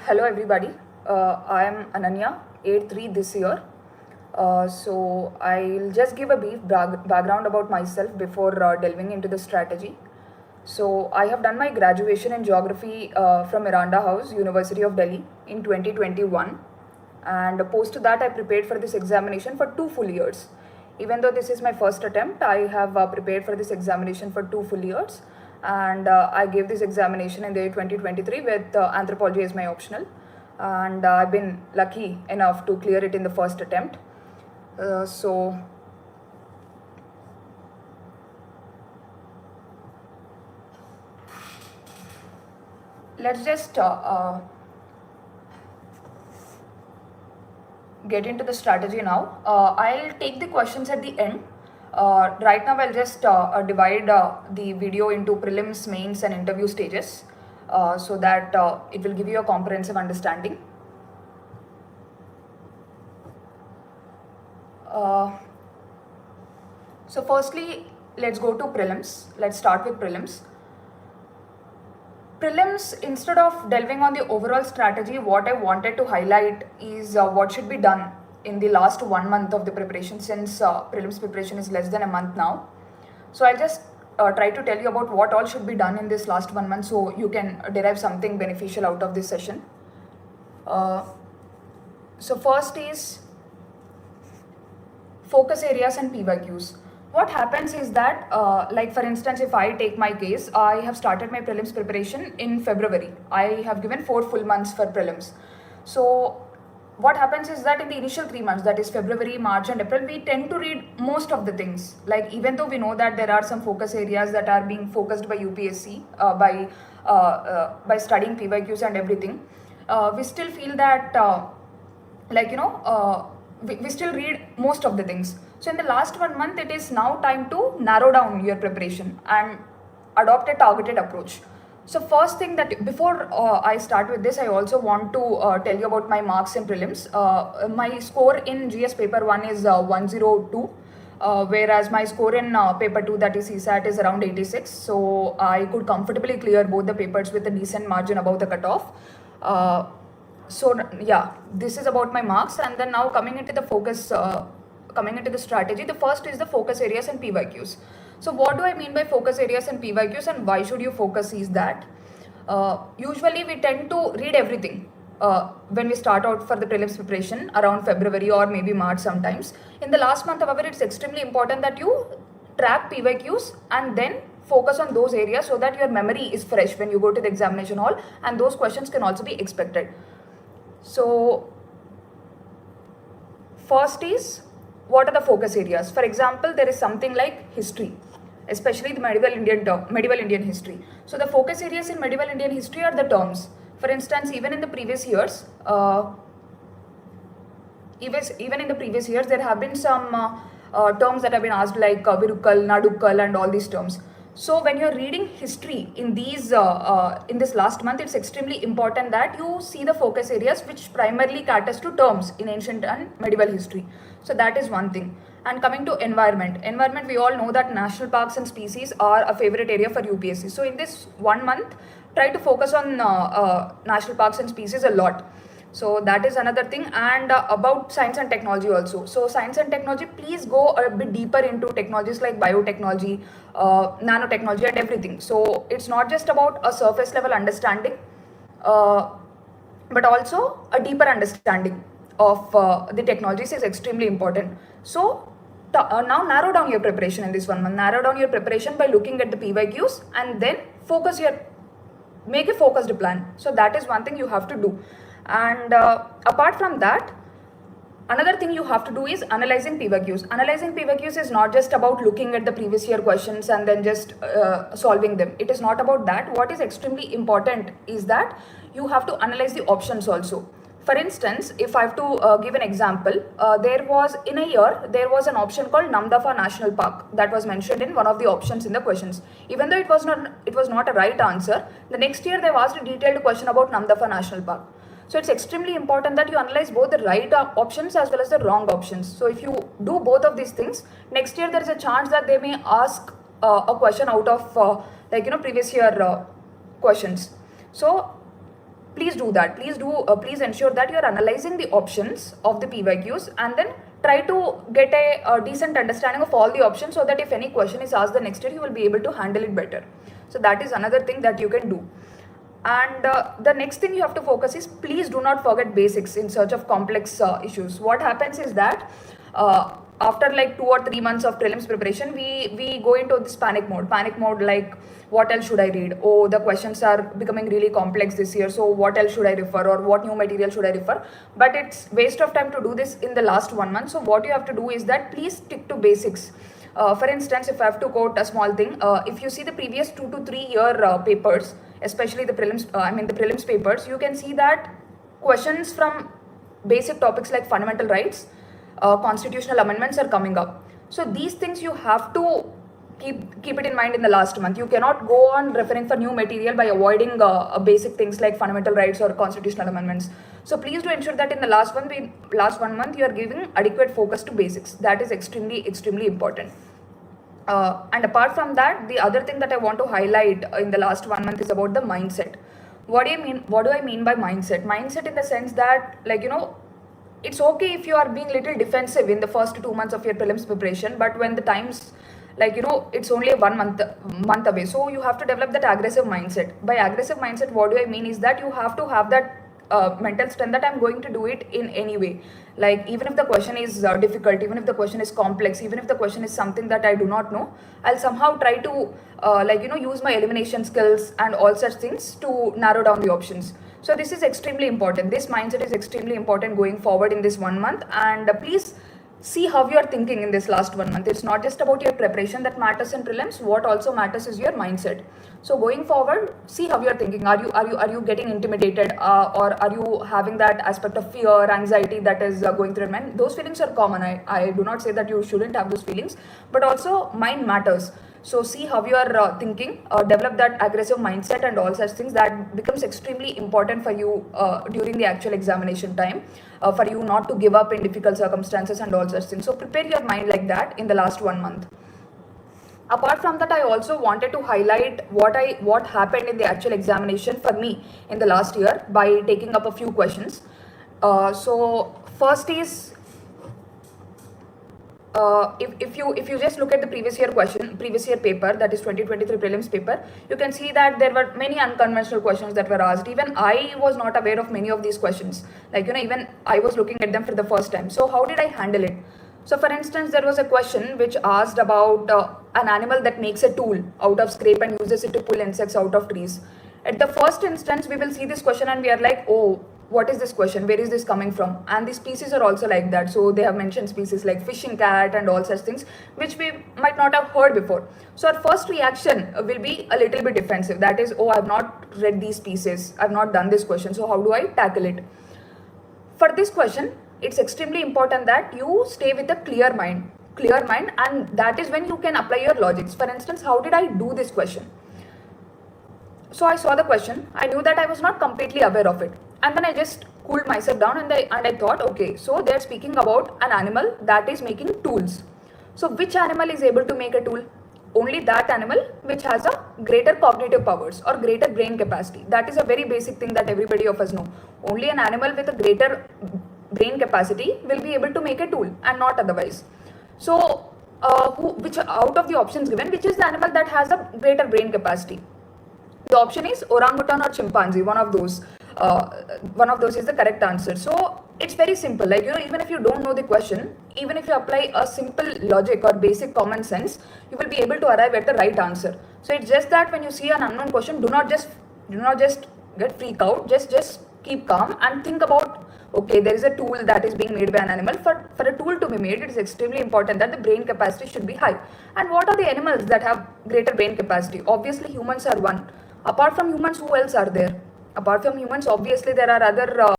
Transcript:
Hello everybody, I am Ananya, 8-3 this year. So I'll just give a brief background about myself before delving into the strategy. So I have done my graduation in geography from Miranda House, University of Delhi in 2021, and post that I prepared for this examination for 2 full years. Even though this is my first attempt, I have prepared for this examination for 2 full years, and I gave this examination in the year 2023 with anthropology as my optional, and I've been lucky enough to clear it in the first attempt. So let's just get into the strategy now. I'll take the questions at the end. Right now I'll just divide the video into prelims, mains and interview stages so that it will give you a comprehensive understanding. So firstly, let's go to prelims. Let's start with prelims. Prelims, instead of delving on the overall strategy, what I wanted to highlight is what should be done in the last 1 month of the preparation, since prelims preparation is less than a month now. So I'll just try to tell you about what all should be done in this last 1 month so you can derive something beneficial out of this session. So first is focus areas and PYQs. What happens is that, like for instance, if I take my case, I have started my prelims preparation in February. I have given 4 full months for prelims. So what happens is that in the initial 3 months, that is February, March and April, we tend to read most of the things. Like even though we know that there are some focus areas that are being focused by UPSC by studying PYQs and everything, we still feel that we still read most of the things. So in the last 1 month, it is now time to narrow down your preparation and adopt a targeted approach. So first thing that before I start with this, I also want to tell you about my marks in prelims. My score in GS paper 1 is 102. Whereas my score in paper 2, that is CSAT, is around 86. So I could comfortably clear both the papers with a decent margin above the cutoff. So yeah, this is about my marks. And then now coming into the focus, coming into the strategy, the first is the focus areas and PYQs. So what do I mean by focus areas and PYQs and why should you focus is that usually we tend to read everything when we start out for the prelims preparation around February or maybe March sometimes. In the last month, however, it's extremely important that you track PYQs and then focus on those areas so that your memory is fresh when you go to the examination hall and those questions can also be expected. So first is, what are the focus areas? For example, there is something like history, especially the medieval Indian history. So the focus areas in medieval Indian history are the terms. For instance, even in the previous years, there have been some terms that have been asked like Virukkal, Nadukkal and all these terms. So when you're reading history in these in this last month, it's extremely important that you see the focus areas which primarily caters to terms in ancient and medieval history. So that is one thing. And coming to environment, we all know that national parks and species are a favorite area for UPSC. So in this 1 month, try to focus on national parks and species a lot. So that is another thing. And about science and technology also. So science and technology, please go a bit deeper into technologies like biotechnology, nanotechnology and everything. So it's not just about a surface level understanding, but also a deeper understanding of the technologies is extremely important. So now narrow down your preparation in this 1 month. Narrow down your preparation by looking at the PYQs and then make a focused plan. So that is one thing you have to do. And apart from that, another thing you have to do is analyzing PYQs. Analyzing PYQs is not just about looking at the previous year questions and then just solving them. It is not about that. What is extremely important is that you have to analyze the options also. For instance, if I have to give an example, there was an option called Namdapha National Park that was mentioned in one of the options in the questions. Even though it was not a right answer, the next year they've asked a detailed question about Namdapha National Park. So it's extremely important that you analyze both the right options as well as the wrong options. So if you do both of these things, next year there is a chance that they may ask a question out of previous year questions. So please do that. Please ensure that you are analyzing the options of the PYQs and then try to get a decent understanding of all the options, so that if any question is asked the next year, you will be able to handle it better. So that is another thing that you can do. And the next thing you have to focus is, please do not forget basics in search of complex issues. What happens is that after like 2 or 3 months of prelims preparation, we go into this panic mode, like what else should I read? Oh, the questions are becoming really complex this year, so what else should I refer, or what new material should I refer? But it's waste of time to do this in the last 1 month. So what you have to do is that please stick to basics. For instance, if I have to quote a small thing, if you see the previous 2 to 3 year papers, especially the prelims papers, you can see that questions from basic topics like fundamental rights, constitutional amendments are coming up. So these things you have to keep it in mind in the last month. You cannot go on referring for new material by avoiding basic things like fundamental rights or constitutional amendments. So please do ensure that in the last 1 month you are giving adequate focus to basics. That is extremely important. And apart from that, the other thing that I want to highlight in the last 1 month is about the mindset. What do I mean by mindset? Mindset in the sense that, like, it's okay if you are being little defensive in the first 2 months of your prelims preparation, but when the times, like, it's only 1 month away, so you have to develop that aggressive mindset. By aggressive mindset, what do I mean is that you have to have that mental strength that I'm going to do it in any way. Like, even if the question is difficult, even if the question is complex, even if the question is something that I do not know, I'll somehow try to use my elimination skills and all such things to narrow down the options. So this is extremely important. This mindset is extremely important going forward in this 1 month. And please see how you are thinking in this last 1 month. It's not just about your preparation that matters in prelims. What also matters is your mindset. So going forward, see how you are thinking. Are you getting intimidated, or are you having that aspect of fear, anxiety that is going through your mind? Those feelings are common. I do not say that you shouldn't have those feelings, but also mind matters. So see how you are thinking, develop that aggressive mindset and all such things. That becomes extremely important for you during the actual examination time, for you not to give up in difficult circumstances and all such things. So prepare your mind like that in the last 1 month. Apart from that, I also wanted to highlight what happened in the actual examination for me in the last year by taking up a few questions. So first is, if you just look at the previous year paper, that is 2023 prelims paper, you can see that there were many unconventional questions that were asked. Even I was not aware of many of these questions. Like, even I was looking at them for the first time. So how did I handle it? So for instance, there was a question which asked about an animal that makes a tool out of scrape and uses it to pull insects out of trees. At the first instance, we will see this question and we are like, oh, what is this question? Where is this coming from? And the species are also like that. So they have mentioned species like fishing cat and all such things, which we might not have heard before. So our first reaction will be a little bit defensive. That is, oh, I've not read these species. I've not done this question. So how do I tackle it? For this question, it's extremely important that you stay with a clear mind, and that is when you can apply your logics. For instance, how did I do this question? So I saw the question, I knew that I was not completely aware of it, and then I just cooled myself down and I thought, okay, so they're speaking about an animal that is making tools. So which animal is able to make a tool? Only that animal which has a greater cognitive powers or greater brain capacity. That is a very basic thing that everybody of us know. Only an animal with a greater brain capacity will be able to make a tool, and not otherwise. So which out of the options given, which is the animal that has a greater brain capacity? The option is orangutan or chimpanzee. One of those is the correct answer. So it's very simple. Like, even if you don't know the question, even if you apply a simple logic or basic common sense, you will be able to arrive at the right answer. So it's just that when you see an unknown question, do not just get freaked out. Just keep calm and think about, okay, there is a tool that is being made by an animal. For a tool to be made, it is extremely important that the brain capacity should be high. And what are the animals that have greater brain capacity? Obviously, humans are one. Apart from humans, who else are there? Apart from humans, obviously there are other